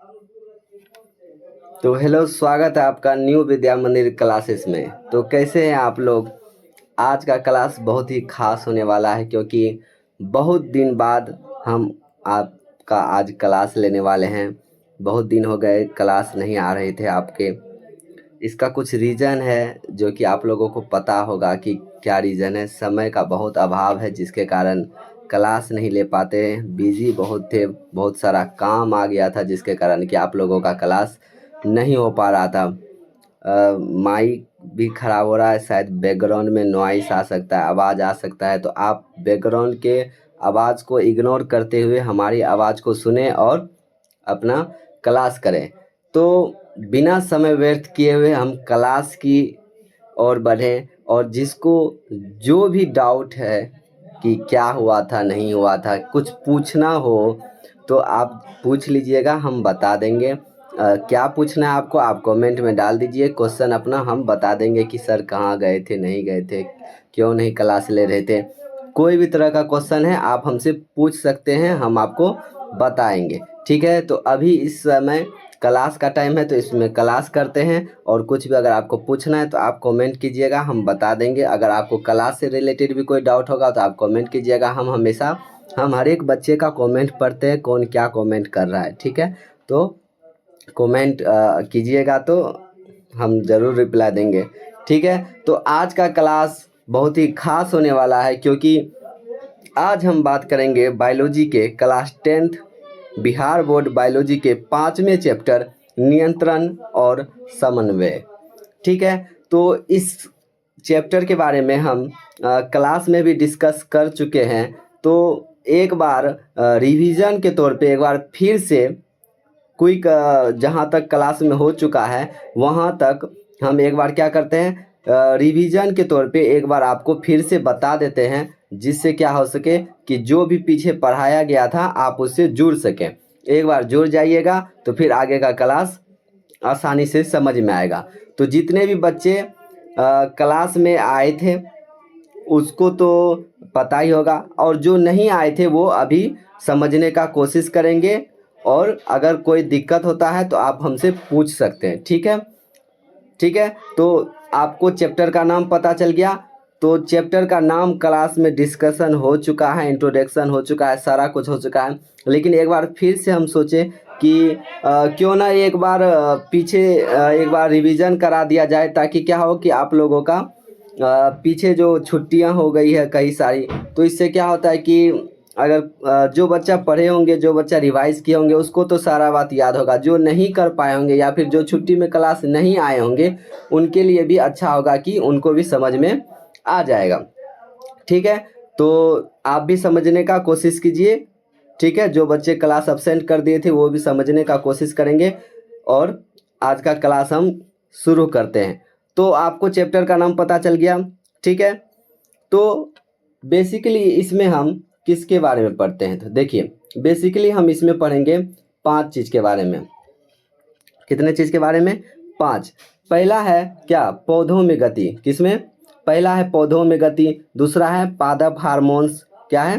तो हेलो, स्वागत है आपका न्यू विद्या मंदिर क्लासेस में। तो कैसे हैं आप लोग? आज का क्लास बहुत ही खास होने वाला है क्योंकि बहुत दिन बाद हम आपका आज क्लास लेने वाले हैं। बहुत दिन हो गए क्लास नहीं आ रहे थे आपके। इसका कुछ रीज़न है जो कि आप लोगों को पता होगा कि क्या रीज़न है। समय का बहुत अभाव है जिसके कारण क्लास नहीं ले पाते। बिजी बहुत थे, बहुत सारा काम आ गया था जिसके कारण कि आप लोगों का क्लास नहीं हो पा रहा था। माइक भी ख़राब हो रहा है, शायद बैकग्राउंड में नॉइस आ सकता है, आवाज़ आ सकता है। तो आप बैकग्राउंड के आवाज़ को इग्नोर करते हुए हमारी आवाज़ को सुने और अपना क्लास करें। तो बिना समय व्यर्थ किए हुए हम क्लास की ओर बढ़ें, और जिसको जो भी डाउट है कि क्या हुआ था नहीं हुआ था, कुछ पूछना हो तो आप पूछ लीजिएगा, हम बता देंगे। क्या पूछना है आपको, आप कमेंट में डाल दीजिए क्वेश्चन अपना, हम बता देंगे कि सर कहाँ गए थे, नहीं गए थे, क्यों नहीं क्लास ले रहे थे। कोई भी तरह का क्वेश्चन है आप हमसे पूछ सकते हैं, हम आपको बताएंगे। ठीक है, तो अभी इस समय क्लास का टाइम है तो इसमें क्लास करते हैं। और कुछ भी अगर आपको पूछना है तो आप कमेंट कीजिएगा, हम बता देंगे। अगर आपको क्लास से रिलेटेड भी कोई डाउट होगा तो आप कमेंट कीजिएगा। हम हर एक बच्चे का कमेंट पढ़ते हैं, कौन क्या कमेंट कर रहा है। ठीक है, तो कमेंट कीजिएगा तो हम ज़रूर रिप्लाई देंगे। ठीक है, तो आज का क्लास बहुत ही खास होने वाला है क्योंकि आज हम बात करेंगे बायोलॉजी के class 10th Bihar board biology के 5वें चैप्टर नियंत्रण और समन्वय। ठीक है, तो इस चैप्टर के बारे में हम क्लास में भी डिस्कस कर चुके हैं। तो एक बार रिवीजन के तौर पे एक बार फिर से क्विक, जहाँ तक क्लास में हो चुका है वहाँ तक हम एक बार क्या करते हैं, रिवीजन के तौर पे एक बार आपको फिर से बता देते हैं, जिससे क्या हो सके कि जो भी पीछे पढ़ाया गया था आप उससे जुड़ सकें। एक बार जुड़ जाइएगा तो फिर आगे का क्लास आसानी से समझ में आएगा। तो जितने भी बच्चे क्लास में आए थे उसको तो पता ही होगा, और जो नहीं आए थे वो अभी समझने का कोशिश करेंगे। और अगर कोई दिक्कत होता है तो आप हमसे पूछ सकते हैं। ठीक है, ठीक है, तो आपको चैप्टर का नाम पता चल गया। तो चैप्टर का नाम क्लास में डिस्कशन हो चुका है, इंट्रोडक्शन हो चुका है, सारा कुछ हो चुका है। लेकिन एक बार फिर से हम सोचे कि क्यों ना एक बार पीछे एक बार रिवीजन करा दिया जाए, ताकि क्या हो कि आप लोगों का पीछे जो छुट्टियां हो गई है कई सारी, तो इससे क्या होता है कि अगर जो बच्चा पढ़े होंगे, जो बच्चा रिवाइज किए होंगे, उसको तो सारा बात याद होगा। जो नहीं कर पाए होंगे या फिर जो छुट्टी में क्लास नहीं आए होंगे उनके लिए भी अच्छा होगा कि उनको भी समझ में आ जाएगा। ठीक है, तो आप भी समझने का कोशिश कीजिए। ठीक है, जो बच्चे क्लास अब्सेंट कर दिए थे वो भी समझने का कोशिश करेंगे। और आज का क्लास हम शुरू करते हैं। तो आपको चैप्टर का नाम पता चल गया। ठीक है, तो बेसिकली इसमें हम किसके बारे में पढ़ते हैं, तो देखिए बेसिकली हम इसमें पढ़ेंगे 5 चीज़ के बारे में। कितने चीज़ के बारे में? 5। पहला है क्या, पौधों में गति। किसमें? पहला है पौधों में गति, दूसरा है पादप हार्मोन्स। क्या है?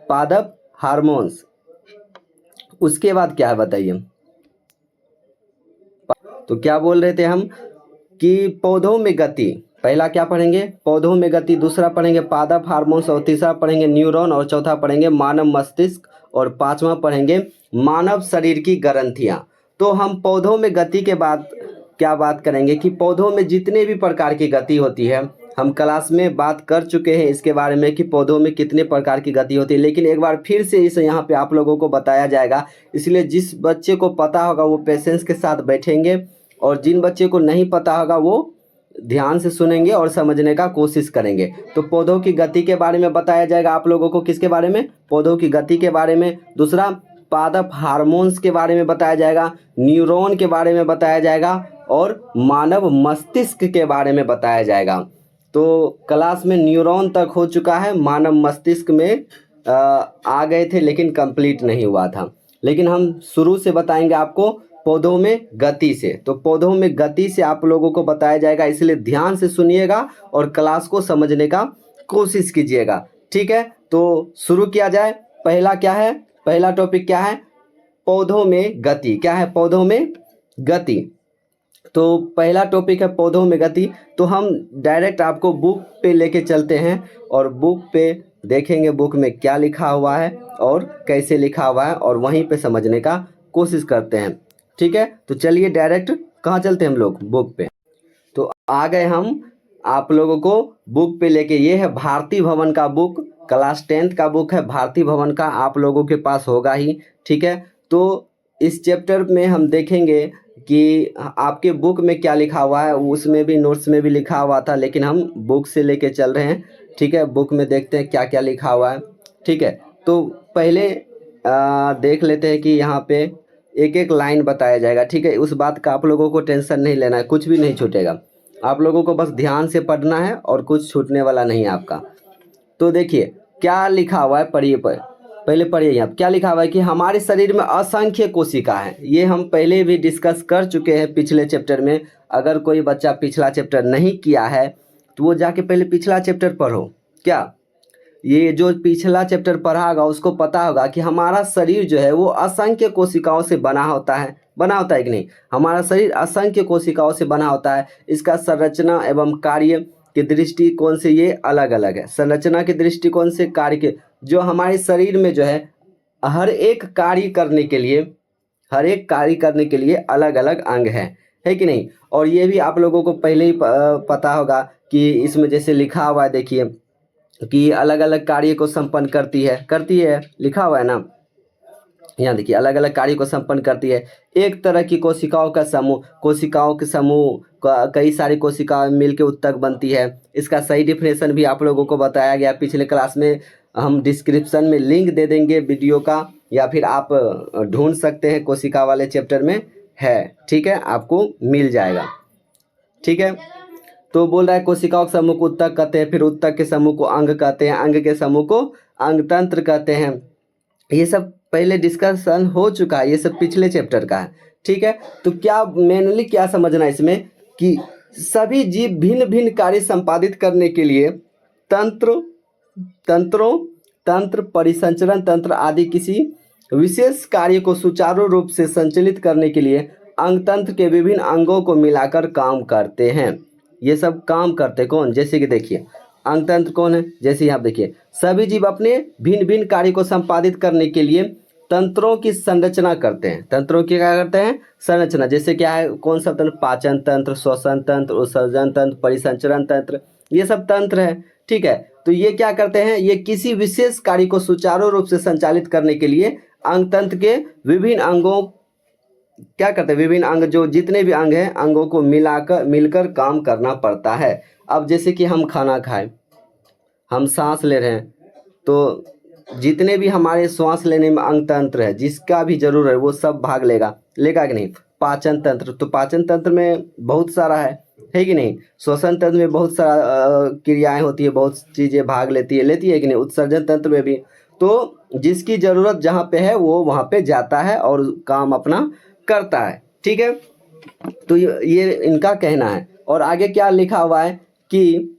पादप हार्मोन्स। उसके बाद क्या है बताइए? तो क्या बोल रहे थे हम कि पौधों में गति, पहला क्या पढ़ेंगे? पौधों में गति, दूसरा पढ़ेंगे पादप हार्मोन्स, और तीसरा पढ़ेंगे न्यूरॉन, और चौथा पढ़ेंगे मानव मस्तिष्क, और पांचवा पढ़ेंगे मानव शरीर की ग्रंथियाँ। तो हम पौधों में गति के बाद क्या बात करेंगे कि पौधों में जितने भी प्रकार की गति होती है, हम क्लास में बात कर चुके हैं इसके बारे में कि पौधों में कितने प्रकार की गति होती है, लेकिन एक बार फिर से इसे यहाँ पे आप लोगों को बताया जाएगा। इसलिए जिस बच्चे को पता होगा वो पेशेंस के साथ बैठेंगे, और जिन बच्चे को नहीं पता होगा वो ध्यान से सुनेंगे और समझने का कोशिश करेंगे। तो पौधों की गति के बारे में बताया जाएगा आप लोगों को। किसके बारे में? पौधों की गति के बारे में। दूसरा, पादप हार्मोन्स के बारे में बताया जाएगा, न्यूरॉन के बारे में बताया जाएगा, और मानव मस्तिष्क के बारे में बताया जाएगा। तो क्लास में न्यूरॉन तक हो चुका है, मानव मस्तिष्क में आ गए थे लेकिन कंप्लीट नहीं हुआ था। लेकिन हम शुरू से बताएंगे आपको पौधों में गति से। तो पौधों में गति से आप लोगों को बताया जाएगा, इसलिए ध्यान से सुनिएगा और क्लास को समझने का कोशिश कीजिएगा। ठीक है, तो शुरू किया जाए। पहला क्या है? पहला टॉपिक क्या है? पौधों में गति। क्या है? पौधों में गति। तो पहला टॉपिक है पौधों में गति। तो हम डायरेक्ट आपको बुक पे लेके चलते हैं और बुक पे देखेंगे बुक में क्या लिखा हुआ है और कैसे लिखा हुआ है, और वहीं पे समझने का कोशिश करते हैं। ठीक है, तो चलिए डायरेक्ट कहाँ चलते हैं हम लोग? बुक पे। तो आ गए हम आप लोगों को बुक पे लेके। ये है भारती भवन का बुक, क्लास 10th का बुक है भारती भवन का, आप लोगों के पास होगा ही। ठीक है, तो इस चैप्टर में हम देखेंगे कि आपके बुक में क्या लिखा हुआ है। उसमें भी नोट्स में भी लिखा हुआ था, लेकिन हम बुक से लेके चल रहे हैं। ठीक है, बुक में देखते हैं क्या क्या लिखा हुआ है। ठीक है, तो पहले देख लेते हैं कि यहाँ पे एक एक लाइन बताया जाएगा। ठीक है, उस बात का आप लोगों को टेंशन नहीं लेना है, कुछ भी नहीं छूटेगा। आप लोगों को बस ध्यान से पढ़ना है और कुछ छूटने वाला नहीं है आपका। तो देखिए क्या लिखा हुआ है, पढ़िए। पहले पढ़िए यहाँ क्या लिखा हुआ है कि हमारे शरीर में असंख्य कोशिका है। ये हम पहले भी डिस्कस कर चुके हैं पिछले चैप्टर में। अगर कोई बच्चा पिछला चैप्टर नहीं किया है तो वो जाके पहले पिछला चैप्टर पढ़ो। क्या ये जो पिछला चैप्टर पढ़ा होगा उसको पता होगा कि हमारा शरीर जो है वो असंख्य कोशिकाओं से बना होता है कि नहीं? हमारा शरीर असंख्य कोशिकाओं से बना होता है। इसका संरचना एवं कार्य के दृष्टिकोण से ये अलग अलग है। संरचना के दृष्टिकोण से, कार्य के, जो हमारे शरीर में जो है हर एक कार्य करने के लिए अलग अलग अंग है कि नहीं? और ये भी आप लोगों को पहले ही पता होगा कि इसमें जैसे लिखा हुआ है, देखिए कि अलग अलग कार्य को संपन्न करती है, लिखा हुआ है ना। यहाँ देखिए अलग अलग कार्य को संपन्न करती है। एक तरह की कोशिकाओं के समूह का कई सारी कोशिकाएं मिलकर उत्तक बनती है। इसका सही डिफिनेशन भी आप लोगों को बताया गया पिछले क्लास में। हम डिस्क्रिप्शन में लिंक दे देंगे वीडियो का, या फिर आप ढूंढ सकते हैं, कोशिका वाले चैप्टर में है। ठीक है, आपको मिल जाएगा। ठीक है, तो बोल रहा है कोशिकाओं के समूह को उत्तक कहते हैं, फिर उत्तक के समूह को अंग कहते हैं, अंग के समूह को अंगतंत्र कहते हैं। ये सब पहले डिस्कशन हो चुका है, ये सब पिछले चैप्टर का है। ठीक है, तो क्या मेनली क्या समझना है इसमें कि सभी जीव भिन्न भिन्न कार्य संपादित करने के लिए तंत्र, परिसंचरण तंत्र आदि किसी विशेष कार्य को सुचारू रूप से संचालित करने के लिए अंगतंत्र के विभिन्न अंगों को मिलाकर काम करते हैं। ये सब काम करते कौन? जैसे कि देखिए अंगतंत्र कौन है, जैसे यहाँ देखिए सभी जीव अपने भिन्न भिन्न कार्य को संपादित करने के लिए तंत्रों की संरचना करते हैं। तंत्रों की क्या करते हैं? संरचना। जैसे क्या है, कौन सा तंत्र? पाचन तंत्र, श्वसन तंत्र, उत्सर्जन तंत्र, परिसंचरण तंत्र, ये सब तंत्र है। ठीक है, तो ये क्या करते हैं? ये किसी विशेष कार्य को सुचारू रूप से संचालित करने के लिए अंगतंत्र के विभिन्न अंगों क्या करते हैं? विभिन्न अंग, जो जितने भी अंग हैं, अंगों को मिलकर काम करना पड़ता है। अब जैसे कि हम खाना खाएं, हम सांस ले रहे हैं, तो जितने भी हमारे श्वास लेने में अंग तंत्र है, जिसका भी जरूर है वो सब भाग लेगा कि नहीं? पाचन तंत्र, तो पाचन तंत्र में बहुत सारा है कि नहीं? श्वसन तंत्र में बहुत सारा क्रियाएं होती है, बहुत चीज़ें भाग लेती है कि नहीं? उत्सर्जन तंत्र में भी। तो जिसकी ज़रूरत जहाँ पे है वो वहाँ पे जाता है और काम अपना करता है। ठीक है, तो ये इनका कहना है। और आगे क्या लिखा हुआ है कि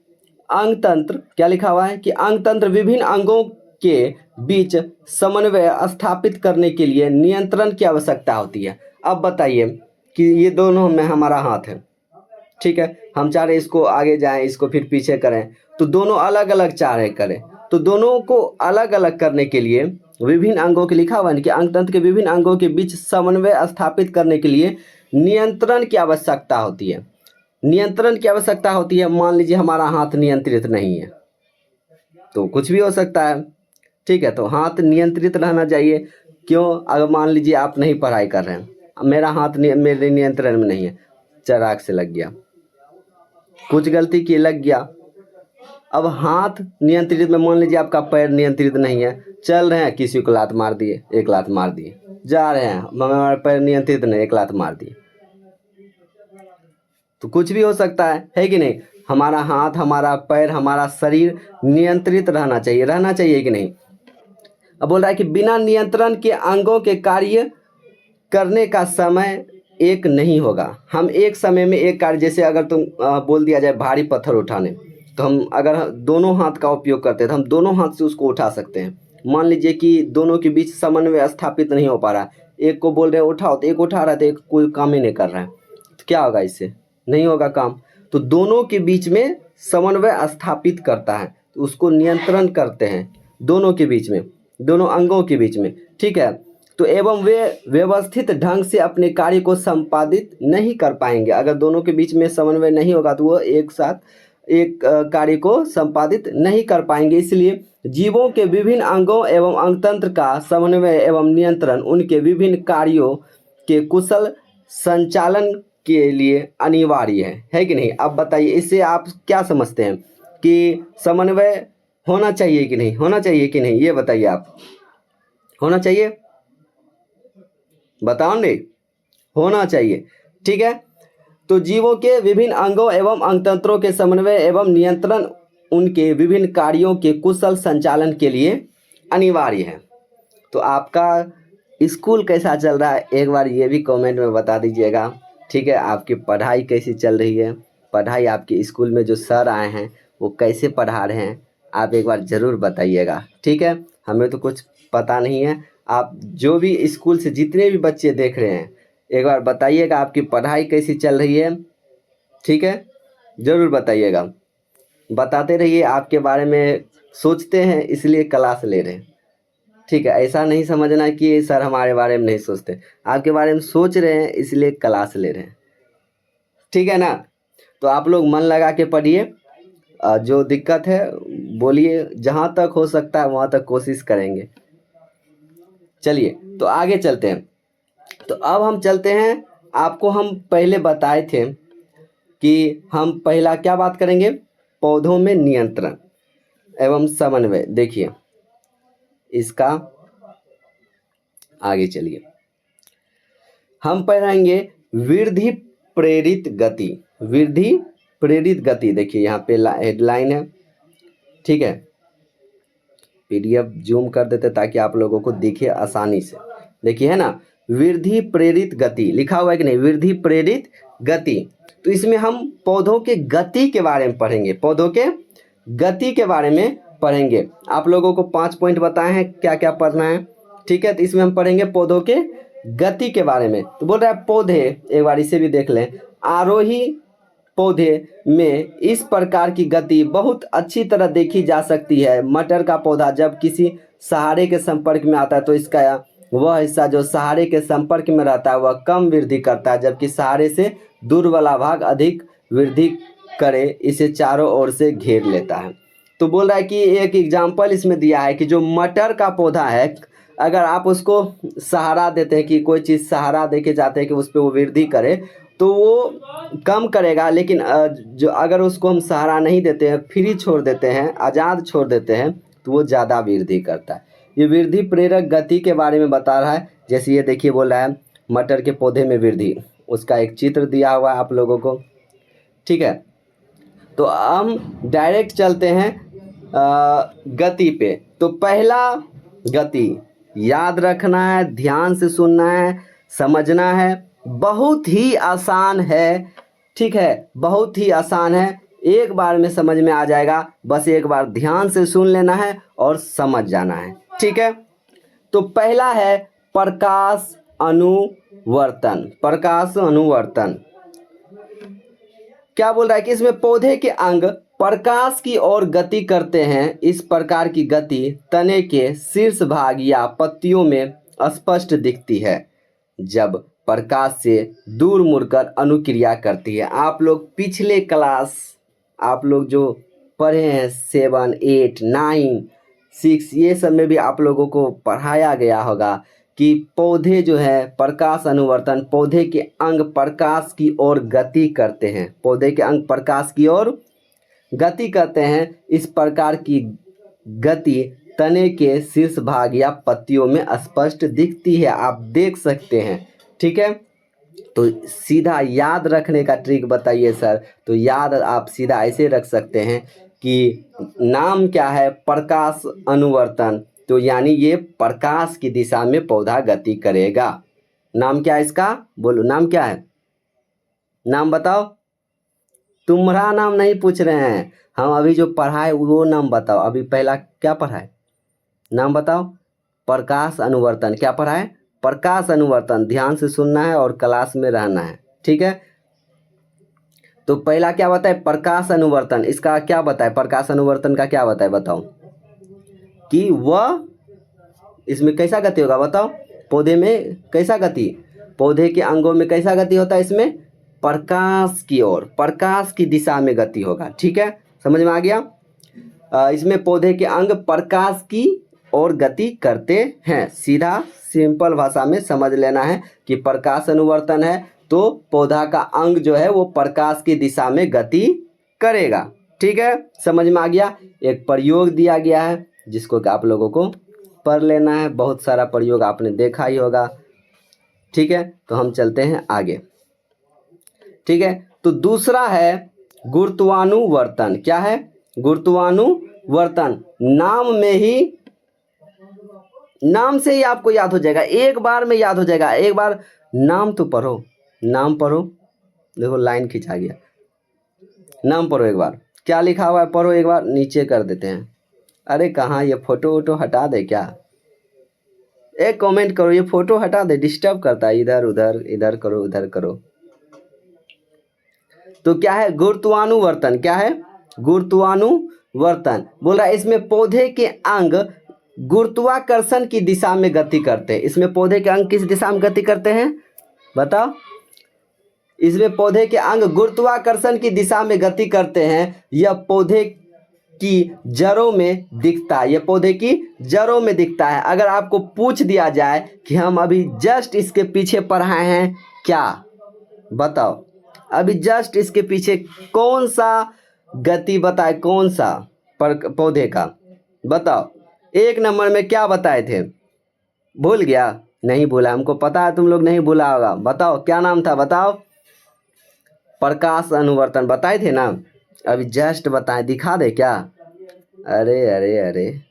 अंगतंत्र, क्या लिखा हुआ है कि अंगतंत्र विभिन्न अंगों के बीच समन्वय स्थापित करने के लिए नियंत्रण की आवश्यकता होती है। अब बताइए कि ये दोनों में हमारा हाथ है। ठीक है, हम चाह रहे इसको आगे जाएं, इसको फिर पीछे करें, तो दोनों अलग अलग चाह रहे करें। तो दोनों को अलग अलग करने के लिए विभिन्न अंगों के, लिखा हुआ है कि अंगतंत्र के विभिन्न अंगों के बीच समन्वय स्थापित करने के लिए नियंत्रण की आवश्यकता होती है। नियंत्रण की आवश्यकता होती है। मान लीजिए हमारा हाथ नियंत्रित नहीं है तो कुछ भी हो सकता है। ठीक है, तो हाथ नियंत्रित रहना चाहिए। क्यों? अगर मान लीजिए आप नहीं पढ़ाई कर रहे हैं, मेरा हाथ मेरे नियंत्रण में नहीं है, चराग से लग गया, कुछ गलती की, लग गया। अब हाथ नियंत्रित में, मान लीजिए आपका पैर नियंत्रित नहीं है, चल रहे हैं, किसी को लात मार दिए, एक लात मार दिए, जा रहे हैं, हमारा पैर नियंत्रित नहीं, एक लात मार दिए, तो कुछ भी हो सकता है कि नहीं? हमारा हाथ, हमारा पैर, हमारा शरीर नियंत्रित रहना चाहिए कि नहीं? अब बोल रहा है कि बिना नियंत्रण के अंगों के कार्य करने का समय एक नहीं होगा। हम एक समय में एक कार्य, जैसे अगर तुम बोल दिया जाए भारी पत्थर उठाने, तो हम अगर दोनों हाथ का उपयोग करते हैं तो हम दोनों हाथ से उसको उठा सकते हैं। मान लीजिए कि दोनों के बीच समन्वय स्थापित नहीं हो पा रहा, एक को बोल रहे हैं उठाओ तो एक उठा रहा है तो एक कोई काम ही नहीं कर रहा है, तो क्या होगा, इससे नहीं होगा काम। तो दोनों के बीच में समन्वय स्थापित करता है, तो उसको नियंत्रण करते हैं दोनों के बीच में, दोनों अंगों के बीच में, ठीक है। तो एवं वे व्यवस्थित ढंग से अपने कार्य को संपादित नहीं कर पाएंगे। अगर दोनों के बीच में समन्वय नहीं होगा तो वो एक साथ एक कार्य को संपादित नहीं कर पाएंगे। इसलिए जीवों के विभिन्न अंगों एवं अंगतंत्र का समन्वय एवं नियंत्रण उनके विभिन्न कार्यों के कुशल संचालन के लिए अनिवार्य है कि नहीं। अब बताइए, इससे आप क्या समझते हैं कि समन्वय होना चाहिए कि नहीं, होना चाहिए कि नहीं, ये बताइए आप। होना चाहिए, बताओ नहीं, होना चाहिए, ठीक है। तो जीवों के विभिन्न अंगों एवं अंगतंत्रों के समन्वय एवं नियंत्रण उनके विभिन्न कार्यों के कुशल संचालन के लिए अनिवार्य है। तो आपका स्कूल कैसा चल रहा है, एक बार ये भी कमेंट में बता दीजिएगा, ठीक है। आपकी पढ़ाई कैसी चल रही है, पढ़ाई आपके स्कूल में जो सर आए हैं वो कैसे पढ़ा रहे हैं, आप एक बार ज़रूर बताइएगा, ठीक है। हमें तो कुछ पता नहीं है, आप जो भी स्कूल से जितने भी बच्चे देख रहे हैं एक बार बताइएगा आपकी पढ़ाई कैसी चल रही है, ठीक है, ज़रूर बताइएगा। बताते रहिए, आपके बारे में सोचते हैं इसलिए क्लास ले रहे हैं, ठीक है। ऐसा नहीं समझना कि सर हमारे बारे में नहीं सोचते, आपके बारे में सोच रहे हैं इसलिए क्लास ले रहे हैं, ठीक है ना। तो आप लोग मन लगा के पढ़िए, जो दिक्कत है बोलिए, जहाँ तक हो सकता है वहाँ तक कोशिश करेंगे। चलिए तो आगे चलते हैं। तो अब हम चलते हैं, आपको हम पहले बताए थे कि हम पहला क्या बात करेंगे, पौधों में नियंत्रण एवं समन्वय। देखिए इसका आगे चलिए, हम पढ़ेंगे वृद्धि प्रेरित गति। वृद्धि प्रेरित गति, देखिए यहाँ पे हेडलाइन है, ठीक है। पीडीएफ जूम कर देते ताकि आप लोगों को दिखे आसानी से। देखिए है ना, वृद्धि प्रेरित गति लिखा हुआ है कि नहीं, वृद्धि प्रेरित गति। तो इसमें हम पौधों के गति के बारे में पढ़ेंगे, पौधों के गति के बारे में पढ़ेंगे। आप लोगों को 5 पॉइंट बताए हैं क्या क्या पढ़ना है, ठीक है। तो इसमें हम पढ़ेंगे पौधों के गति के बारे में। तो बोल रहा है पौधे, एक बार इसे भी देख लें, आरोही पौधे में इस प्रकार की गति बहुत अच्छी तरह देखी जा सकती है। मटर का पौधा जब किसी सहारे के संपर्क में आता है तो इसका वह हिस्सा जो सहारे के संपर्क में रहता है वह कम वृद्धि करता है, जबकि सहारे से दूर वाला भाग अधिक वृद्धि करे इसे चारों ओर से घेर लेता है। तो बोल रहा है कि एक एग्जाम्पल इसमें दिया है कि जो मटर का पौधा है, अगर आप उसको सहारा देते हैं कि कोई चीज़ सहारा दे के जाते हैं कि उस पर वो वृद्धि करे तो वो कम करेगा, लेकिन जो अगर उसको हम सहारा नहीं देते हैं, फ्री छोड़ देते हैं, आज़ाद छोड़ देते हैं, तो वो ज़्यादा वृद्धि करता है। ये वृद्धि प्रेरक गति के बारे में बता रहा है। जैसे ये देखिए बोल रहा है मटर के पौधे में वृद्धि, उसका एक चित्र दिया हुआ है आप लोगों को, ठीक है। तो हम डायरेक्ट चलते हैं गति पे। तो पहला गति याद रखना है, ध्यान से सुनना है, समझना है, बहुत ही आसान है, ठीक है, बहुत ही आसान है, एक बार में समझ में आ जाएगा, बस एक बार ध्यान से सुन लेना है और समझ जाना है, ठीक है। तो पहला है प्रकाश अनुवर्तन। प्रकाश अनुवर्तन क्या बोल रहा है कि इसमें पौधे के अंग प्रकाश की ओर गति करते हैं। इस प्रकार की गति तने के शीर्ष भाग या पत्तियों में स्पष्ट दिखती है जब प्रकाश से दूर मुड़कर अनुक्रिया करती है। आप लोग पिछले क्लास आप लोग जो पढ़े हैं 7, 8, 9, 6 ये सब में भी आप लोगों को पढ़ाया गया होगा कि पौधे जो है प्रकाश अनुवर्तन, पौधे के अंग प्रकाश की ओर गति करते हैं, पौधे के अंग प्रकाश की ओर गति करते हैं। इस प्रकार की गति तने के शीर्ष भाग या पत्तियों में स्पष्ट दिखती है, आप देख सकते हैं, ठीक है। तो सीधा याद रखने का ट्रिक बताइए सर। तो याद आप सीधा ऐसे रख सकते हैं कि नाम क्या है, प्रकाश अनुवर्तन, तो यानी ये प्रकाश की दिशा में पौधा गति करेगा। नाम क्या है इसका, बोलो नाम क्या है, नाम बताओ। तुम्हारा नाम नहीं पूछ रहे हैं हम, अभी जो पढ़ाए वो नाम बताओ। अभी पहला क्या पढ़ाए, नाम बताओ। प्रकाश अनुवर्तन। क्या पढ़ा है? प्रकाश अनुवर्तन। ध्यान से सुनना है और क्लास में रहना है, ठीक है। तो पहला क्या बताए? प्रकाश अनुवर्तन। इसका क्या बताए? प्रकाश अनुवर्तन का क्या बताए बताओ? कि वह इसमें कैसा गति होगा बताओ? पौधे में कैसा गति? पौधे के अंगों में कैसा गति होता है? इसमें प्रकाश की ओर, प्रकाश की दिशा में गति होगा, ठीक है। समझ में आ गया? इसमें पौधे के अंग प्रकाश की ओर गति करते हैं। सीधा सिंपल भाषा में समझ लेना है कि प्रकाश अनुवर्तन है तो पौधा का अंग जो है वो प्रकाश की दिशा में गति करेगा, ठीक है। समझ में आ गया? एक प्रयोग दिया गया है जिसको कि आप लोगों को पढ़ लेना है। बहुत सारा प्रयोग आपने देखा ही होगा, ठीक है। तो हम चलते हैं आगे, ठीक है। तो दूसरा है गुरुत्वानुवर्तन। क्या है? गुरुत्वानुवर्तन। नाम से ही आपको याद हो जाएगा, एक बार में याद हो जाएगा। एक बार नाम तो पढ़ो, नाम पढ़ो। देखो लाइन खिंचा गया। नाम पढ़ो एक बार, क्या लिखा हुआ है पढ़ो एक बार। नीचे कर देते हैं। अरे कहाँ, ये फोटो वोटो हटा दे क्या? एक कमेंट करो, ये फोटो हटा दे, डिस्टर्ब करता है। इधर उधर, इधर करो उधर करो। तो क्या है? गुरुत्वानुवर्तन। क्या है? गुरुत्वानुवर्तन। बोल रहा है इसमें पौधे के अंग गुरुत्वाकर्षण की दिशा में गति करते हैं। इसमें पौधे के अंग किस दिशा में गति करते हैं बताओ? इसमें पौधे के अंग गुरुत्वाकर्षण की दिशा में गति करते हैं। यह पौधे की जड़ों में दिखता है। यह पौधे की जड़ों में दिखता है। अगर आपको पूछ दिया जाए कि हम अभी जस्ट इसके पीछे पढ़ाए हैं क्या, बताओ? अभी जस्ट इसके पीछे कौन सा गति बताए? कौन सा पौधे का बताओ? एक नंबर में क्या बताए थे? भूल गया? नहीं भूला, हमको पता है तुम लोग नहीं भूला होगा। बताओ क्या नाम था? बताओ। प्रकाश अनुवर्तन बताए थे ना? अभी जस्ट बताए, दिखा दे क्या? अरे अरे अरे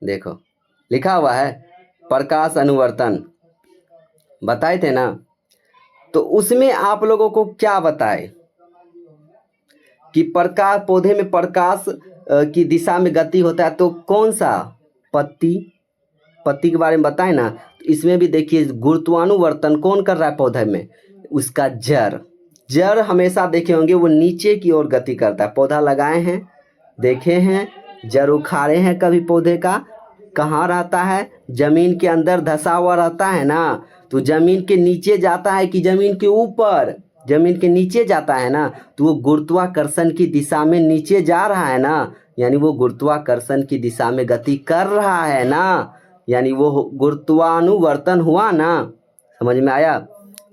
देखो लिखा हुआ है प्रकाश अनुवर्तन, बताए थे ना? तो उसमें आप लोगों को क्या बताए कि प्रकाश, पौधे में प्रकाश की दिशा में गति होता है। तो कौन सा? पत्ती के बारे में बताए ना। इसमें भी देखिए गुरुत्वानुवर्तन कौन कर रहा है पौधे में? उसका जड़ हमेशा देखे होंगे वो नीचे की ओर गति करता है। पौधा लगाए हैं, देखे हैं, जड़ उखाड़े हैं कभी? पौधे का कहाँ रहता है? जमीन के अंदर धंसा हुआ रहता है ना। तो जमीन के नीचे जाता है कि जमीन के ऊपर? जमीन के नीचे जाता है ना। तो वो गुरुत्वाकर्षण की दिशा में नीचे जा रहा है ना, यानी वो गुरुत्वाकर्षण की दिशा में गति कर रहा है ना, यानी वो गुरुत्वानुवर्तन हुआ ना। समझ में आया?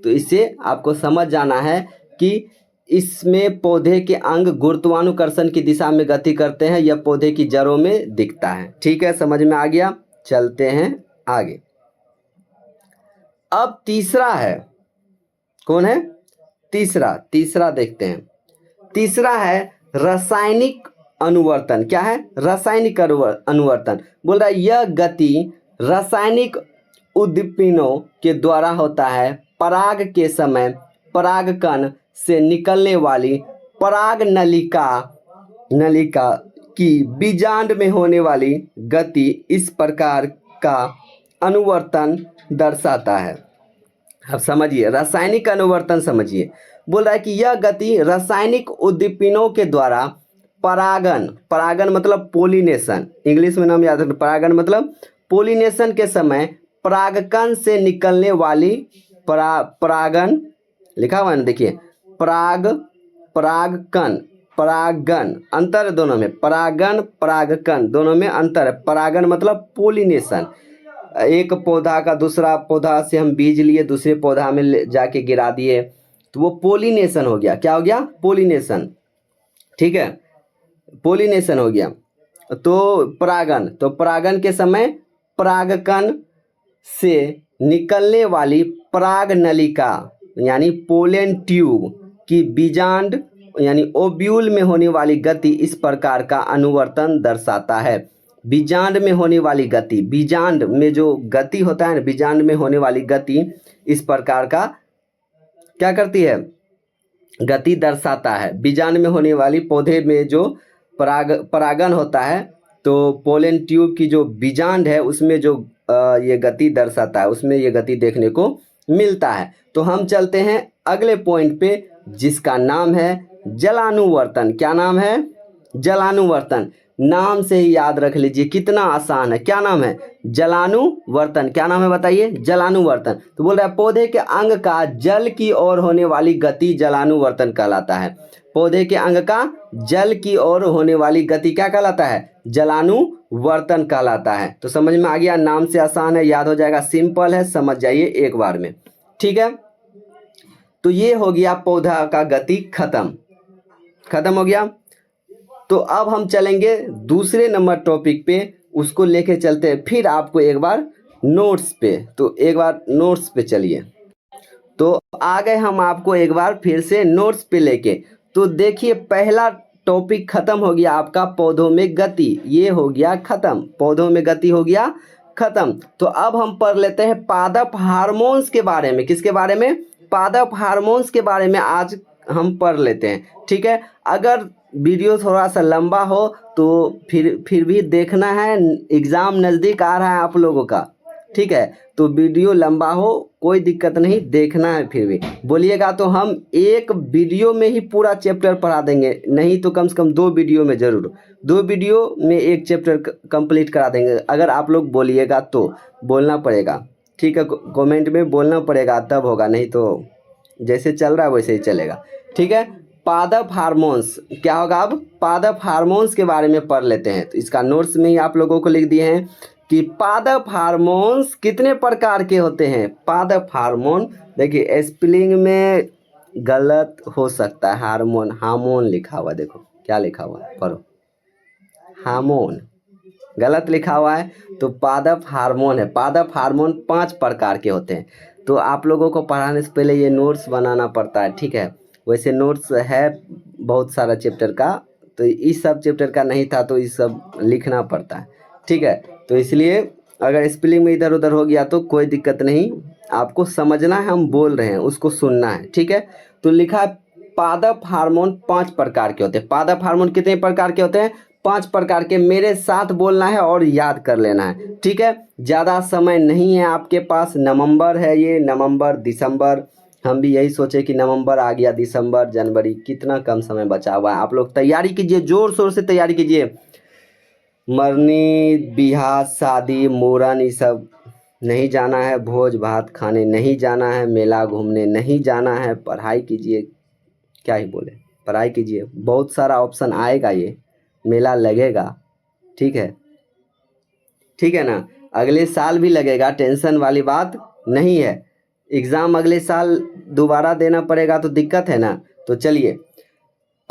तो इससे आपको समझ जाना है कि इसमें पौधे के अंग गुरुत्वानुकर्षण की दिशा में गति करते हैं। यह पौधे की जड़ों में दिखता है, ठीक है। समझ में आ गया? चलते हैं आगे। अब तीसरा है, कौन है? तीसरा देखते हैं। तीसरा है रासायनिक अनुवर्तन। क्या है? रासायनिक अनुवर्तन। बोल रहा है यह गति रासायनिक उद्दीपनों के द्वारा होता है। पराग के समय परागकण से निकलने वाली पराग नलिका की बीजांड में होने वाली गति इस प्रकार का अनुवर्तन दर्शाता है। अब समझिए रासायनिक अनुवर्तन समझिए। बोल रहा है कि यह गति रासायनिक उद्दीपनों के द्वारा परागन मतलब पोलिनेशन, इंग्लिश में नाम याद रखना। परागन मतलब पोलिनेशन के समय परागकण से निकलने वाली परागन लिखा हुआ है ना, देखिए परागन अंतर है दोनों में। परागकण दोनों में अंतर है। परागन मतलब पोलिनेशन, एक पौधा का दूसरा पौधा से हम बीज लिए दूसरे पौधा में जाके गिरा दिए तो वो पोलिनेशन हो गया। क्या हो गया? पोलिनेशन, ठीक है, पोलिनेशन हो गया। तो परागन के समय परागकण से निकलने वाली पराग नलिका यानी पोलन ट्यूब की बीजांड यानी ओव्यूल में होने वाली गति इस प्रकार का अनुवर्तन दर्शाता है। बीजांड में होने वाली गति, बीजांड में जो गति होता है ना, बीजांड में होने वाली गति इस प्रकार का क्या करती है? गति दर्शाता है। बीजांड में होने वाली, पौधे में जो परागन होता है तो पोलन ट्यूब की जो बीजांड है उसमें जो ये गति दर्शाता है, उसमें ये गति देखने को मिलता है। तो हम चलते हैं अगले पॉइंट पे, जिसका नाम है जलानुवर्तन। क्या नाम है? जलानुवर्तन। नाम से ही याद रख लीजिए, कितना आसान है। क्या नाम है? जलानुवर्तन। क्या नाम है बताइए? जलानुवर्तन। तो बोल रहा है पौधे के अंग का जल की ओर होने वाली गति जलानुवर्तन कहलाता है। पौधे के अंग का जल की ओर होने वाली गति क्या कहलाता है? जलानुवर्तन कहलाता है। तो समझ में आ गया, नाम से आसान है, याद हो जाएगा, सिंपल है, समझ जाइए एक बार में। ठीक है, तो ये हो गया पौधा का गति खत्म हो गया। तो अब हम चलेंगे दूसरे नंबर टॉपिक पे, उसको लेके चलते हैं फिर आपको एक बार नोट्स पे। तो एक बार नोट्स पे चलिए। तो आ गए हम आपको एक बार फिर से नोट्स पे लेके। तो देखिए पहला टॉपिक खत्म हो गया आपका, पौधों में गति, ये हो गया खत्म, पौधों में गति हो गया खत्म। तो अब हम पढ़ लेते हैं पादप हार्मोन्स के बारे में। किसके बारे में? पादप हार्मोन्स के बारे में आज हम पढ़ लेते हैं। ठीक है, अगर वीडियो थोड़ा सा लंबा हो तो फिर भी देखना है, एग्ज़ाम नज़दीक आ रहा है आप लोगों का। ठीक है, तो वीडियो लंबा हो कोई दिक्कत नहीं, देखना है। फिर भी बोलिएगा तो हम एक वीडियो में ही पूरा चैप्टर पढ़ा देंगे, नहीं तो कम से कम 2 वीडियो में ज़रूर, 2 वीडियो में एक चैप्टर कंप्लीट करा देंगे। अगर आप लोग बोलिएगा तो, बोलना पड़ेगा। ठीक है, कमेंट में बोलना पड़ेगा तब होगा, नहीं तो जैसे चल रहा है वैसे ही चलेगा। ठीक है, पादप हार्मोन्स क्या होगा? अब पादप हार्मोन्स के बारे में पढ़ लेते हैं। तो इसका नोट्स में ही आप लोगों को लिख दिए हैं कि पादप हार्मोन्स कितने प्रकार के होते हैं। पादप हार्मोन, देखिए स्पेलिंग में गलत हो सकता है, हार्मोन लिखा हुआ, देखो क्या लिखा हुआ है, पढ़ो, हार्मोन गलत लिखा हुआ है। तो पादप हार्मोन है। पादप हार्मोन 5 प्रकार के होते हैं। तो आप लोगों को पढ़ाने से पहले ये नोट्स बनाना पड़ता है। ठीक है, वैसे नोट्स है बहुत सारा चैप्टर का, तो इस सब चैप्टर का नहीं था तो इस सब लिखना पड़ता है। ठीक है, तो इसलिए अगर स्पेलिंग में इधर उधर हो गया तो कोई दिक्कत नहीं, आपको समझना है, हम बोल रहे हैं उसको सुनना है। ठीक है, तो लिखा है पादप हार्मोन 5 प्रकार के होते हैं। पादप हार्मोन कितने प्रकार के होते हैं? 5 प्रकार के। मेरे साथ बोलना है और याद कर लेना है। ठीक है, ज़्यादा समय नहीं है आपके पास, नवंबर है ये, नवंबर दिसंबर, हम भी यही सोचे कि नवंबर आ गया, दिसंबर जनवरी, कितना कम समय बचा हुआ है। आप लोग तैयारी कीजिए, ज़ोर शोर से तैयारी कीजिए। मरनी, बियाह, शादी, मूरन, ये सब नहीं जाना है, भोज भात खाने नहीं जाना है, मेला घूमने नहीं जाना है, पढ़ाई कीजिए। क्या ही बोले, पढ़ाई कीजिए, बहुत सारा ऑप्शन आएगा, ये मेला लगेगा। ठीक है, ठीक है ना, अगले साल भी लगेगा, टेंशन वाली बात नहीं है। एग्ज़ाम अगले साल दोबारा देना पड़ेगा तो दिक्कत है ना। तो चलिए,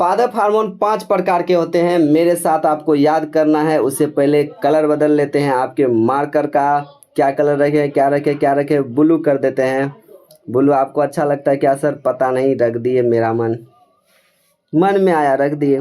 पादप हार्मोन 5 प्रकार के होते हैं, मेरे साथ आपको याद करना है। उससे पहले कलर बदल लेते हैं आपके मार्कर का। क्या कलर रखे, क्या रखे, ब्लू कर देते हैं। ब्लू आपको अच्छा लगता है क्या सर? पता नहीं, रख दिए, मेरा मन में आया, रख दिए।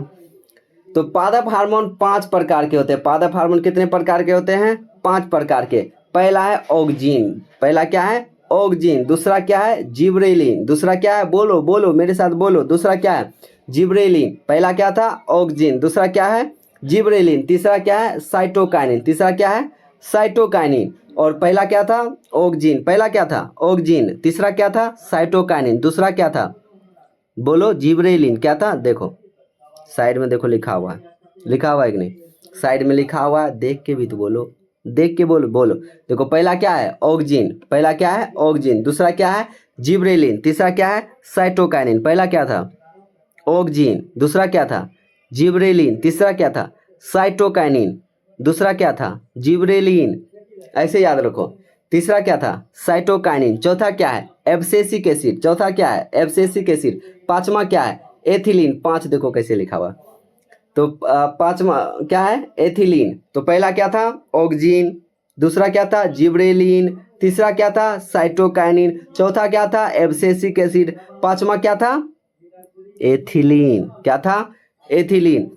तो पादप हार्मोन 5 प्रकार के होते हैं। पादप हार्मोन कितने प्रकार के होते हैं? 5 प्रकार के। पहला है ऑक्जीन। पहला क्या है? ऑक्जीन। दूसरा क्या है? जिब्रेलिन। दूसरा क्या है? बोलो बोलो मेरे साथ बोलो, दूसरा क्या है? जिब्रेलिन। पहला क्या था? ऑक्जीन। दूसरा क्या है? जिब्रेलिन। तीसरा क्या है? साइटोकाइनिन। तीसरा क्या है? साइटोकाइनिन। और पहला क्या था? ऑक्जीन। पहला क्या था? ऑक्जीन। तीसरा क्या था? साइटोकाइनिन। दूसरा क्या था? बोलो, जिब्रेलिन। क्या था? देखो साइड में, देखो लिखा हुआ है, लिखा हुआ है कि नहीं? साइड में लिखा हुआ है, देख के भी तो बोलो, देख के बोलो बोलो। देखो पहला क्या है? ऑक्जीन। पहला क्या है? ऑक्जीन। दूसरा क्या है? जिब्रेलिन। तीसरा क्या है? साइटोकाइनिन। पहला क्या था? ऑक्जीन। दूसरा क्या था? जिब्रेलिन। तीसरा क्या था? साइटोकाइनिन। दूसरा क्या था? जिब्रेलिन। ऐसे याद रखो। तीसरा क्या था? साइटोकाइनिन। चौथा क्या है? Abscisic acid. चौथा क्या है? Abscisic acid. पांचवा क्या है? एथिलीन। 5 देखो कैसे लिखा हुआ। तो पांचवा क्या है? एथिलीन। तो पहला क्या था? ऑक्जीन। दूसरा क्या था? जिब्रेलिन। तीसरा क्या था? साइटोकाइनिन। चौथा क्या था? Abscisic acid. पांचवा क्या था? एथिलीन। क्या था? एथिलीन।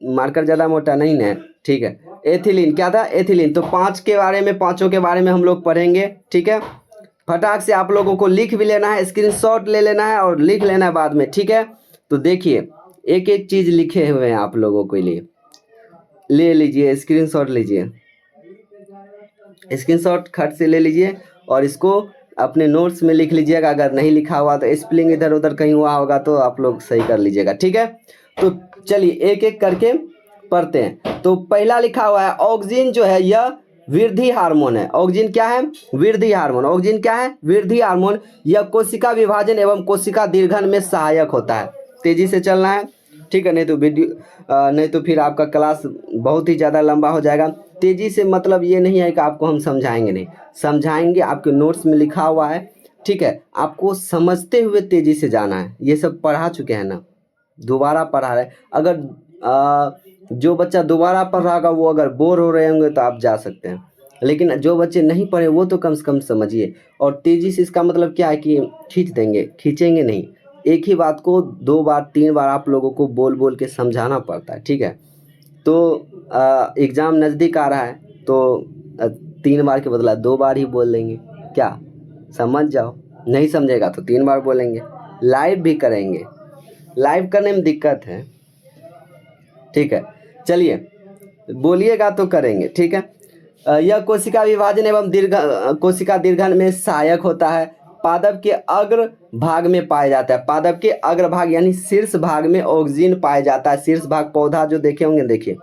मार्कर ज़्यादा मोटा नहीं है, ठीक है। एथिलीन क्या था? एथिलीन। तो 5 के बारे में, पांचों के बारे में हम लोग पढ़ेंगे। ठीक है, फटाक से आप लोगों को लिख भी लेना है, स्क्रीनशॉट ले लेना है और लिख लेना है बाद में। ठीक है, तो देखिए एक एक चीज़ लिखे हुए हैं आप लोगों के लिए। ले लीजिए, स्क्रीनशॉट लीजिए, स्क्रीनशॉट खट से ले लीजिए और इसको अपने नोट्स में लिख लीजिएगा। अगर नहीं लिखा हुआ तो स्पेलिंग इधर उधर कहीं हुआ होगा तो आप लोग सही कर लीजिएगा, ठीक है। तो चलिए एक एक करके पढ़ते हैं। तो पहला लिखा हुआ है ऑक्सिन जो है यह वृद्धि हार्मोन है। ऑक्सिन क्या है? वृद्धि हार्मोन। ऑक्सिन क्या है? वृद्धि हार्मोन। यह कोशिका विभाजन एवं कोशिका दीर्घन में सहायक होता है। तेजी से चलना है, ठीक है, नहीं तो नहीं तो फिर आपका क्लास बहुत ही ज़्यादा लंबा हो जाएगा। तेजी से मतलब ये नहीं है कि आपको हम समझाएंगे नहीं, समझाएंगे, आपके नोट्स में लिखा हुआ है, ठीक है। आपको समझते हुए तेजी से जाना है। ये सब पढ़ा चुके हैं ना, दोबारा पढ़ा रहे। अगर जो बच्चा दोबारा पढ़ रहा होगा वो अगर बोर हो रहे होंगे तो आप जा सकते हैं, लेकिन जो बच्चे नहीं पढ़े वो तो कम से कम समझिए। और तेज़ी से इसका मतलब क्या है कि खींच देंगे, खींचेंगे नहीं। एक ही बात को 2 बार 3 बार आप लोगों को बोल बोल के समझाना पड़ता है, ठीक है। तो एग्ज़ाम नज़दीक आ रहा है तो 3 बार के बदला 2 बार ही बोल देंगे, क्या समझ जाओ। नहीं समझेगा तो 3 बार बोलेंगे। लाइव भी करेंगे, लाइव करने में दिक्कत है, ठीक है। चलिए बोलिएगा तो करेंगे, ठीक है। यह कोशिका विभाजन एवं कोशिका दीर्घन में सहायक होता है। पादप के अग्र भाग में पाया जाता है। पादप के अग्र भाग यानी शीर्ष भाग में ऑक्सिन पाया जाता है। शीर्ष भाग पौधा जो देखे होंगे, देखिए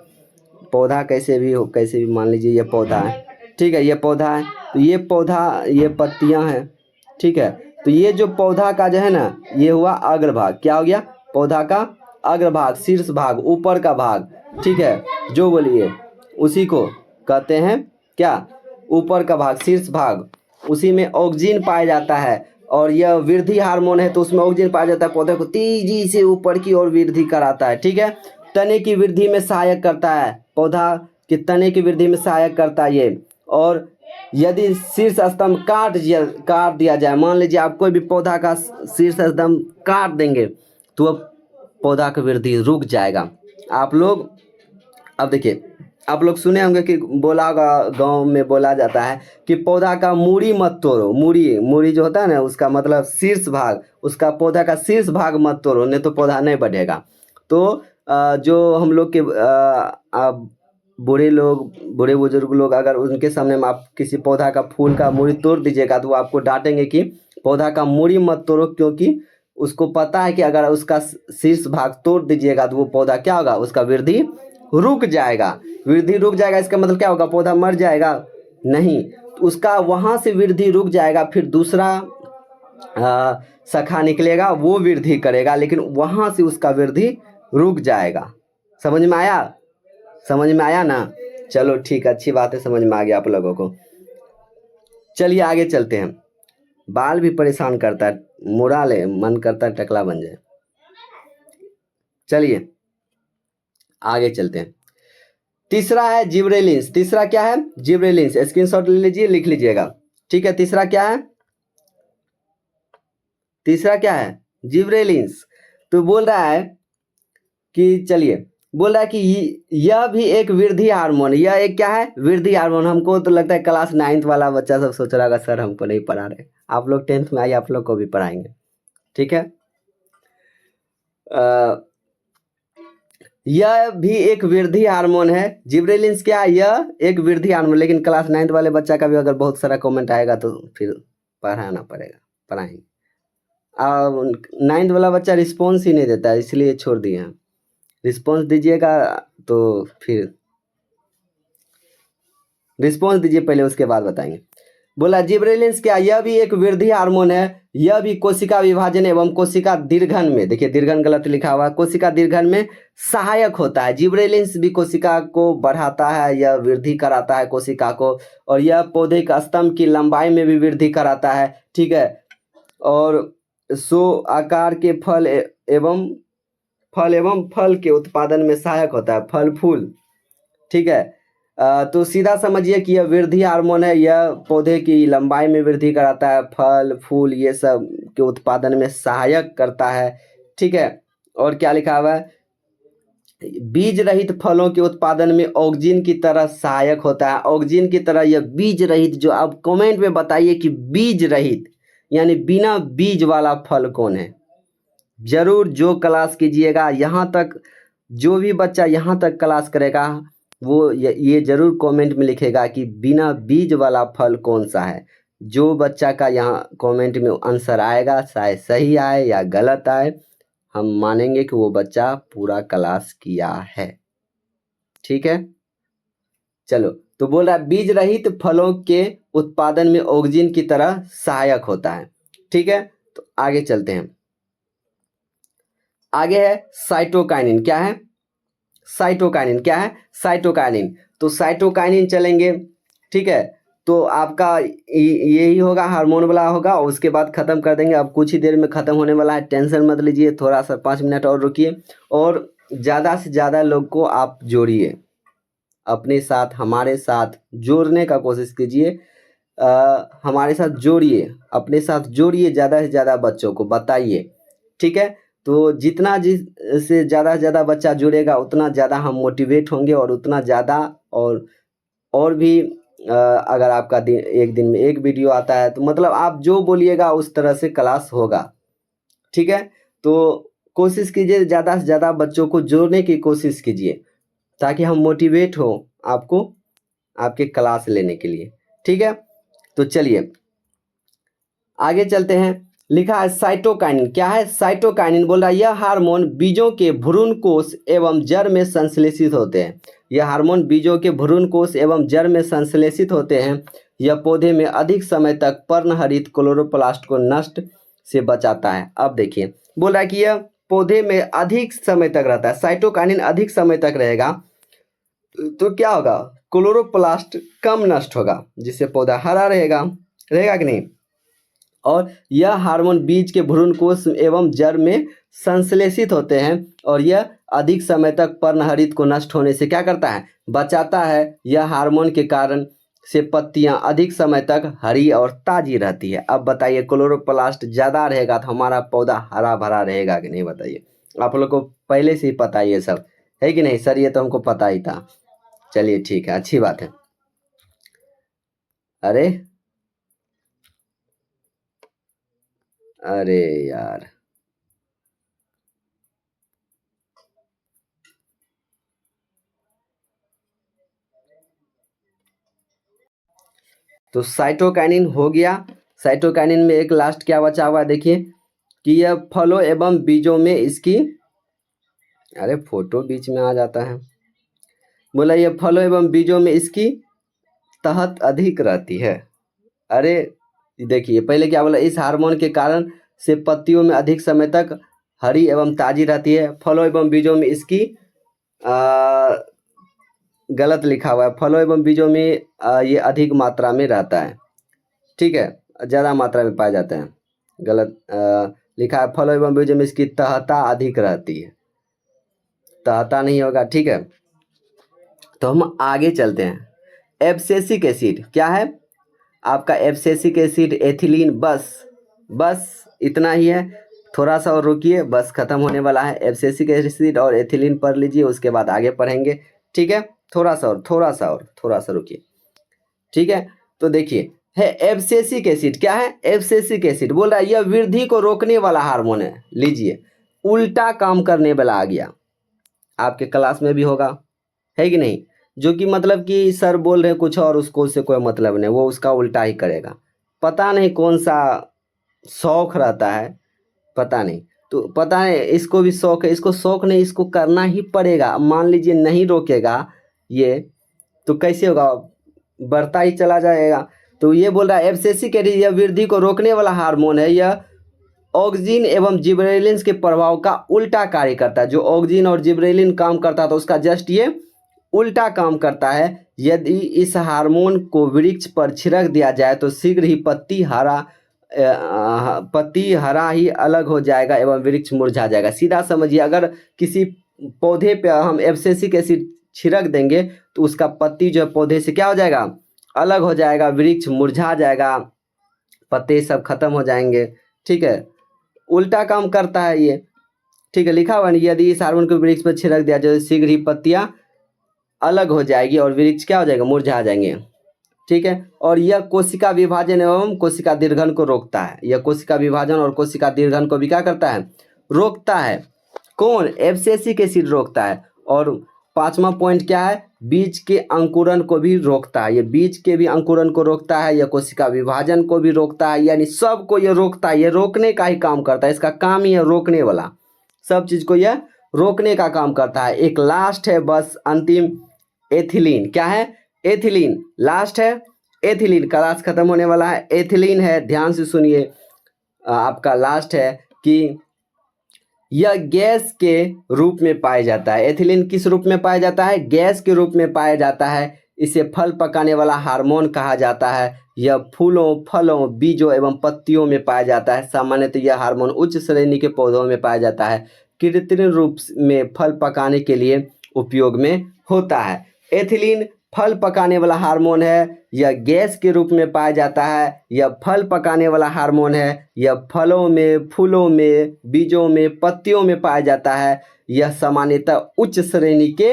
पौधा कैसे भी हो, कैसे भी मान लीजिए ये पौधा है, ठीक है, ये पौधा है। तो ये पौधा, ये पत्तियां हैं, ठीक है। तो ये जो पौधा का जो है ना, ये हुआ अग्रभाग। क्या हो गया? पौधा का अग्रभाग, शीर्ष भाग, ऊपर का भाग, ठीक है, जो बोलिए उसी को कहते हैं क्या? ऊपर का भाग, शीर्ष भाग। उसी में ऑक्सिन पाया जाता है और यह वृद्धि हार्मोन है तो उसमें ऑक्सिन पाया जाता है। पौधे को तेजी से ऊपर की ओर वृद्धि कराता है, ठीक है। तने की वृद्धि में सहायक करता है। पौधा के तने की वृद्धि में सहायक करता है ये। और यदि शीर्ष स्तंभ काट दिया जाए, मान लीजिए आप कोई भी पौधा का शीर्ष स्तंभ काट देंगे तो पौधा की वृद्धि रुक जाएगा। आप लोग अब देखिए, आप लोग सुने होंगे कि बोला होगा, गाँव में बोला जाता है कि पौधा का मूड़ी मत तोड़ो। मूड़ी जो होता है ना, उसका मतलब शीर्ष भाग, उसका पौधा का शीर्ष भाग मत तोड़ो, नहीं तो पौधा नहीं बढ़ेगा। तो जो हम लोग के बूढ़े बुजुर्ग लोग, अगर उनके सामने में आप किसी पौधा का फूल का मूड़ी तोड़ दीजिएगा तो वो आपको डांटेंगे कि पौधा का मूड़ी मत तोड़ो, क्योंकि उसको पता है कि अगर उसका शीर्ष भाग तोड़ दीजिएगा तो वो पौधा क्या होगा? उसका वृद्धि रुक जाएगा। वृद्धि रुक जाएगा इसका मतलब क्या होगा? पौधा मर जाएगा? नहीं, तो उसका वहाँ से वृद्धि रुक जाएगा, फिर दूसरा शाखा निकलेगा, वो वृद्धि करेगा, लेकिन वहाँ से उसका वृद्धि रुक जाएगा। समझ में आया? समझ में आया ना? चलो ठीक है, अच्छी बात है, समझ में आ गया आप लोगों को। चलिए आगे चलते हैं। बाल भी परेशान करता है, मुड़ा ले, मन करता है टकला बन जाए। चलिए आगे चलते हैं। तीसरा है जिब्रेलिन्स। तीसरा क्या है? जिब्रेलिन्स। स्क्रीनशॉट ले लीजिए, लिख लीजिएगा, ठीक है। तीसरा क्या है? तीसरा क्या है? जिब्रेलिन्स। तो बोल रहा है कि चलिए, बोल रहा है कि यह भी एक वृद्धि हार्मोन। यह एक क्या है? वृद्धि हार्मोन। हमको तो लगता है क्लास 9th वाला बच्चा सब सोच रहा होगा सर हमको नहीं पढ़ा रहे। आप लोग 10th में आइए, आप लोग को भी पढ़ाएंगे, ठीक है। यह भी एक वृद्धि हार्मोन है। जिब्रेलिन्स क्या है? यह एक वृद्धि हार्मोन। लेकिन क्लास 9th वाले बच्चा का भी अगर बहुत सारा कमेंट आएगा तो फिर पढ़ाना पड़ेगा, पढ़ाएंगे। 9th वाला बच्चा रिस्पॉन्स ही नहीं देता है, इसलिए छोड़ दिए हैं। रिस्पॉन्स दीजिएगा तो फिर रिस्पॉन्स दीजिए पहले, उसके बाद बताएंगे। बोला जिब्रेलिन्स क्या? यह भी एक वृद्धि हार्मोन है। यह भी कोशिका विभाजन एवं कोशिका दीर्घन में, देखिए दीर्घन गलत लिखा हुआ है, कोशिका दीर्घन में सहायक होता है। जिब्रेलिन्स भी कोशिका को बढ़ाता है, यह वृद्धि कराता है कोशिका को, और यह पौधे का स्तंभ की लंबाई में भी वृद्धि कराता है, ठीक है। और आकार के फल एवं फल के उत्पादन में सहायक होता है, फल फूल, ठीक है। तो सीधा समझिए कि यह वृद्धि हार्मोन है। यह पौधे की लंबाई में वृद्धि कराता है, फल फूल ये सब के उत्पादन में सहायक करता है, ठीक है। और क्या लिखा हुआ है? बीज रहित फलों के उत्पादन में ऑक्सिन की तरह सहायक होता है। ऑक्सिन की तरह यह बीज रहित, जो आप कमेंट में बताइए कि बीज रहित यानी बिना बीज वाला फल कौन है? जरूर जो क्लास कीजिएगा, यहाँ तक जो भी बच्चा यहाँ तक क्लास करेगा वो ये ज़रूर कमेंट में लिखेगा कि बिना बीज वाला फल कौन सा है। जो बच्चा का यहाँ कमेंट में आंसर आएगा, चाहे सही आए या गलत आए, हम मानेंगे कि वो बच्चा पूरा क्लास किया है। ठीक है, चलो। तो बोल रहा है बीज रहित फलों के उत्पादन में ऑक्सीजन की तरह सहायक होता है। ठीक है, तो आगे चलते हैं। आगे है साइटोकाइनिन। क्या है? साइटोकाइनिन। क्या है? साइटोकाइनिन। तो साइटोकाइनिन चलेंगे। ठीक है, तो आपका यही होगा, हार्मोन वाला होगा। उसके बाद ख़त्म कर देंगे, अब कुछ ही देर में ख़त्म होने वाला है, टेंशन मत लीजिए। थोड़ा सा 5 मिनट और रुकिए और ज़्यादा से ज़्यादा लोग को आप जोड़िए अपने साथ, हमारे साथ जोड़ने का कोशिश कीजिए। हमारे साथ जोड़िए, अपने साथ जोड़िए, ज़्यादा से ज़्यादा बच्चों को बताइए। ठीक है, तो जितना जिससे ज़्यादा से ज़्यादा बच्चा जुड़ेगा उतना ज़्यादा हम मोटिवेट होंगे और उतना ज़्यादा और भी अगर आपका एक दिन में एक वीडियो आता है तो मतलब आप जो बोलिएगा उस तरह से क्लास होगा। ठीक है, तो कोशिश कीजिए ज़्यादा से ज़्यादा बच्चों को जोड़ने की कोशिश कीजिए ताकि हम मोटिवेट हो आपको आपके क्लास लेने के लिए। ठीक है, तो चलिए आगे चलते हैं। लिखा है साइटोकाइनिन। क्या है? साइटोकाइनिन बोल रहा है यह हार्मोन बीजों के भ्रूण कोश एवं जड़ में संश्लेषित होते हैं। यह हार्मोन बीजों के भ्रूण कोश एवं जड़ में संश्लेषित होते हैं। यह पौधे में अधिक समय तक पर्णहरित क्लोरोप्लास्ट को नष्ट से बचाता है। अब देखिए, बोल रहा है कि यह पौधे में अधिक समय तक रहता है, साइटोकाइनिन अधिक समय तक रहेगा तो क्या होगा? क्लोरोप्लास्ट कम नष्ट होगा, जिससे पौधा हरा रहेगा। रहेगा कि नहीं? और यह हार्मोन बीज के भ्रूणकोश एवं जड़ में संश्लेषित होते हैं और यह अधिक समय तक पर्णहरित को नष्ट होने से क्या करता है? बचाता है। यह हार्मोन के कारण से पत्तियां अधिक समय तक हरी और ताजी रहती है। अब बताइए, क्लोरोप्लास्ट ज़्यादा रहेगा तो हमारा पौधा हरा भरा रहेगा कि नहीं? बताइए। आप लोग को पहले से ही पता है ये सब, है कि नहीं सर? ये तो हमको पता ही था। चलिए ठीक है, अच्छी बात है। अरे अरे यार, तो साइटोकाइनिन हो गया। साइटोकाइनिन में एक लास्ट क्या बचा हुआ है देखिए, कि यह फलों एवं बीजों में इसकी, अरे फोटो बीच में आ जाता है। बोला यह फलों एवं बीजों में इसकी तहत अधिक रहती है। अरे देखिए, पहले क्या बोला? इस हार्मोन के कारण से पत्तियों में अधिक समय तक हरी एवं ताजी रहती है। फलों एवं बीजों में इसकी गलत लिखा हुआ है, फलों एवं बीजों में ये अधिक मात्रा में रहता है। ठीक है, ज़्यादा मात्रा में पाया जाता है। गलत लिखा है, फलों एवं बीजों में इसकी तहता अधिक रहती है, तहता नहीं होगा। ठीक है, तो हम आगे चलते हैं। Abscisic acid. क्या है आपका? Abscisic acid, ethylene. बस इतना ही है। थोड़ा सा और रुकिए, बस खत्म होने वाला है। एब्सिसिक एसिड और एथिलीन पढ़ लीजिए, उसके बाद आगे पढ़ेंगे। ठीक है, थोड़ा सा रुकिए। ठीक है, तो देखिए है एब्सिसिक एसिड। क्या है? एब्सिसिक एसिड बोल रहा है यह वृद्धि को रोकने वाला हार्मोन है। लीजिए, उल्टा काम करने वाला आ गया। आपके क्लास में भी होगा, है कि नहीं? जो कि मतलब कि सर बोल रहे हैं कुछ और, उसको उससे कोई मतलब नहीं, वो उसका उल्टा ही करेगा। पता नहीं कौन सा शौक रहता है, पता नहीं। तो पता है इसको भी शौक है, इसको शौक नहीं, इसको करना ही पड़ेगा। मान लीजिए नहीं रोकेगा ये तो कैसे होगा? बढ़ता ही चला जाएगा। तो ये बोल रहा है एब्सिसिक एसिड यह वृद्धि को रोकने वाला हार्मोन है। यह ऑक्सीजन एवं जिबरेलिन के प्रभाव का उल्टा कार्य करता है। जो ऑक्सीजन और जिबरेलिन काम करता था उसका जस्ट ये उल्टा काम करता है। यदि इस हार्मोन को वृक्ष पर छिड़क दिया जाए तो शीघ्र ही पत्ती हरा ही अलग हो जाएगा एवं वृक्ष मुरझा जाएगा। सीधा समझिए, अगर किसी पौधे पे हम एब्सिसिक एसिड छिड़क देंगे तो उसका पत्ती जो है पौधे से क्या हो जाएगा? अलग हो जाएगा, वृक्ष मुरझा जाएगा, पत्ते सब खत्म हो जाएंगे। ठीक है, उल्टा काम करता है ये। ठीक है, लिखा हुआ नहीं, यदि इस हार्मोन को वृक्ष पर छिड़क दिया जाए शीघ्र ही पत्तियां अलग हो जाएगी और वृक्ष क्या हो जाएगा? मुरझा जाएंगे। ठीक है, और यह कोशिका विभाजन एवं कोशिका दीर्घन को रोकता है। यह कोशिका विभाजन और कोशिका दीर्घन को भी क्या करता है? रोकता है। कौन? एब्सिसिक एसिड रोकता है। और 5वां पॉइंट क्या है, बीज के अंकुरन को भी रोकता है। ये बीज के भी अंकुरन को रोकता है, यह कोशिका विभाजन को भी रोकता है, यानी सबको ये रोकता है। ये रोकने का ही काम करता है, इसका काम ही है रोकने वाला, सब चीज़ को यह रोकने का काम करता है। एक लास्ट है बस अंतिम, एथिलीन। क्या है, एथिलीन लास्ट है। एथिलीन, क्लास खत्म होने वाला है। एथिलीन है, ध्यान से सुनिए, आपका लास्ट है कि यह गैस के रूप में पाया जाता है। एथिलीन किस रूप में पाया जाता है, गैस के रूप में पाया जाता है। इसे फल पकाने वाला हार्मोन कहा जाता है। यह फूलों, फलों, बीजों एवं पत्तियों में पाया जाता है। सामान्यतः यह हार्मोन उच्च श्रेणी के पौधों में पाया जाता है, कृत्रिम रूप में फल पकाने के लिए उपयोग में होता है। एथिलीन फल पकाने वाला हार्मोन है, यह गैस के रूप में पाया जाता है। यह फल पकाने वाला हार्मोन है, यह फलों में, फूलों में, बीजों में, पत्तियों में पाया जाता है। यह सामान्यतः उच्च श्रेणी के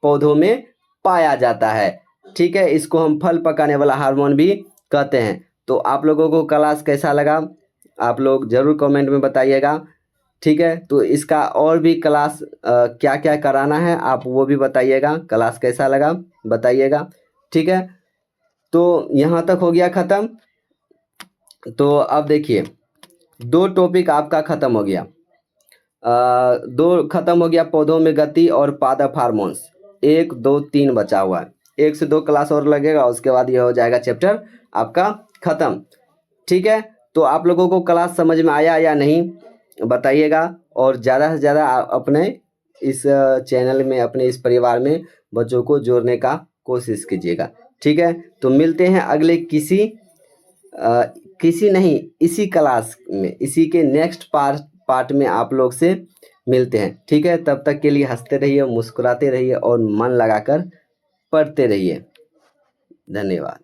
पौधों में पाया जाता है। ठीक है, इसको हम फल पकाने वाला हार्मोन भी कहते हैं। तो आप लोगों को क्लास कैसा लगा, आप लोग ज़रूर कमेंट में बताइएगा। ठीक है, तो इसका और भी क्लास क्या क्या कराना है आप वो भी बताइएगा, क्लास कैसा लगा बताइएगा। ठीक है, तो यहाँ तक हो गया ख़त्म। तो अब देखिए, 2 टॉपिक आपका ख़त्म हो गया। 2 ख़त्म हो गया, पौधों में गति और पादप हार्मोन्स। 1 2 3 बचा हुआ है, 1 से 2 क्लास और लगेगा, उसके बाद ये हो जाएगा चैप्टर आपका ख़त्म। ठीक है, तो आप लोगों को क्लास समझ में आया या नहीं बताइएगा, और ज़्यादा से ज़्यादा अपने इस चैनल में, अपने इस परिवार में बच्चों को जोड़ने का कोशिश कीजिएगा। ठीक है, तो मिलते हैं अगले किसी नहीं, इसी क्लास में, इसी के नेक्स्ट पार्ट में आप लोग से मिलते हैं। ठीक है, तब तक के लिए हंसते रहिए, मुस्कुराते रहिए और मन लगाकर पढ़ते रहिए। धन्यवाद।